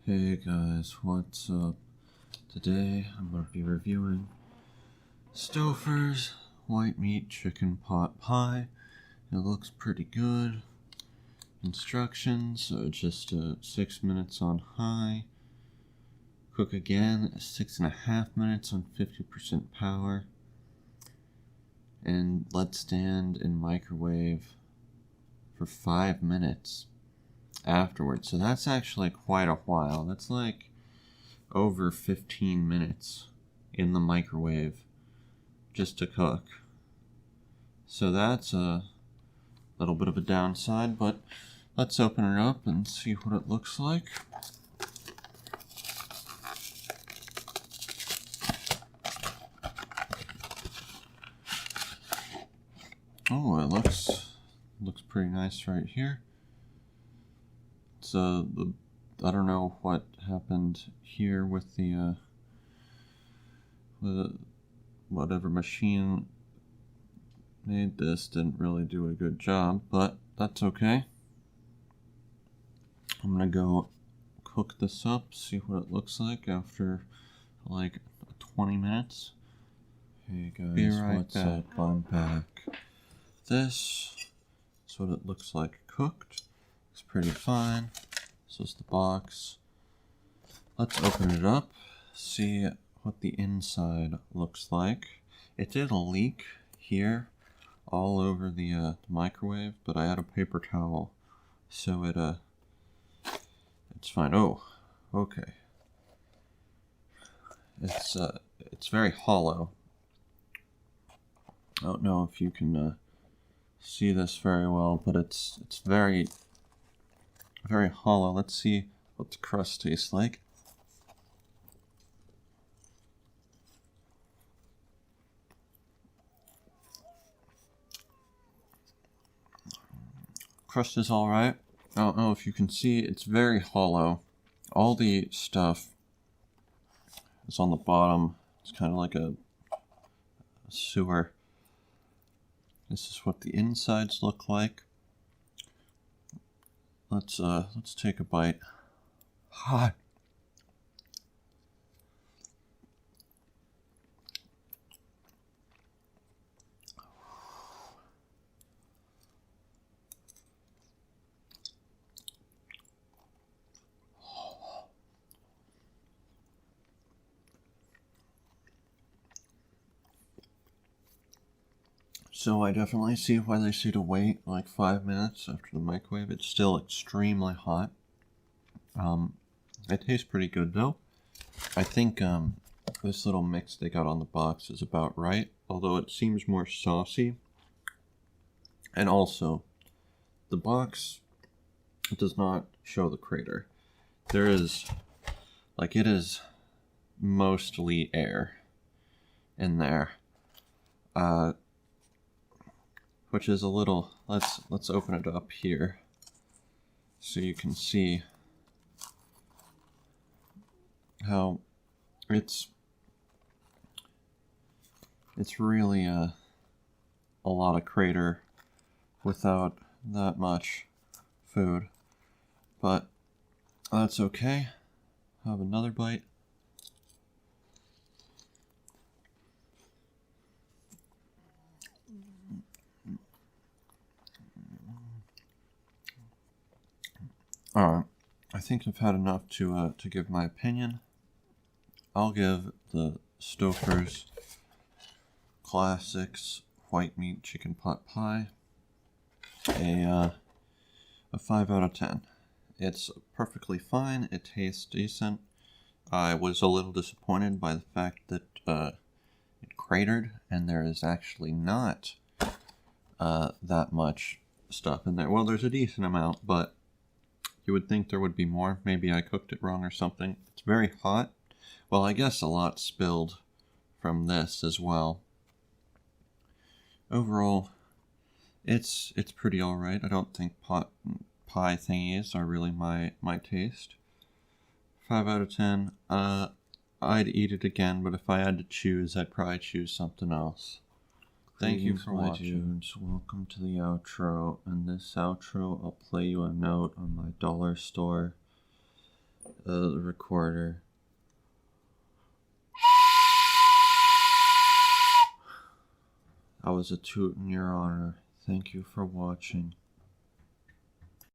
Hey guys, what's up? Today I'm going to be reviewing Stouffer's white meat chicken pot pie. It looks pretty good. Instructions, just 6 minutes on high. Cook again, 6.5 minutes on 50% power. And let stand in microwave for 5 minutes afterwards. So that's actually quite a while. That's like over 15 minutes in the microwave just to cook. So that's a little bit of a downside, but let's open it up and see what it looks like. Oh, it looks pretty nice right here. It's I don't know what happened here with the whatever machine made this didn't really do a good job, but that's okay. I'm gonna go cook this up, see what it looks like after like 20 minutes. Hey guys, Be right what's back. up? I'm back. This is what it looks like cooked. Looks pretty fine. This is the box. Let's open it up, see what the inside looks like. It did leak here all over the microwave, but I had a paper towel, so it's fine. Oh, okay. It's very hollow. I don't know if you can see this very well, but it's very hollow. Let's see what the crust tastes like. Crust is alright. I don't know if you can see, it's very hollow. All the stuff is on the bottom. It's kind of like a sewer. This is what the insides look like. Let's take a bite. Hot. So I definitely see why they say to wait like 5 minutes after the microwave. It's still extremely hot. It tastes pretty good though. I think this little mix they got on the box is about right, although it seems more saucy. And also, the box does not show the crater. There is, like, it is mostly air in there. Which is a little, let's open it up here so you can see how it's really a lot of crater without that much food, but that's okay. Have another bite. Alright, I think I've had enough to give my opinion. I'll give the Stouffer's Classics white meat chicken pot pie a 5 out of 10. It's perfectly fine. It tastes decent. I was a little disappointed by the fact that it cratered, and there is actually not that much stuff in there. Well, there's a decent amount, but you would think there would be more. Maybe I cooked it wrong or something. It's very hot. Well, I guess a lot spilled from this as well. Overall, it's pretty alright. I don't think pot pie thingies are really my taste. 5 out of 10. I'd eat it again, but if I had to choose, I'd probably choose something else. Thank you for watching. Welcome to the outro. In this outro, I'll play you a note on my dollar store. the recorder. That was a toot in your honor. Thank you for watching.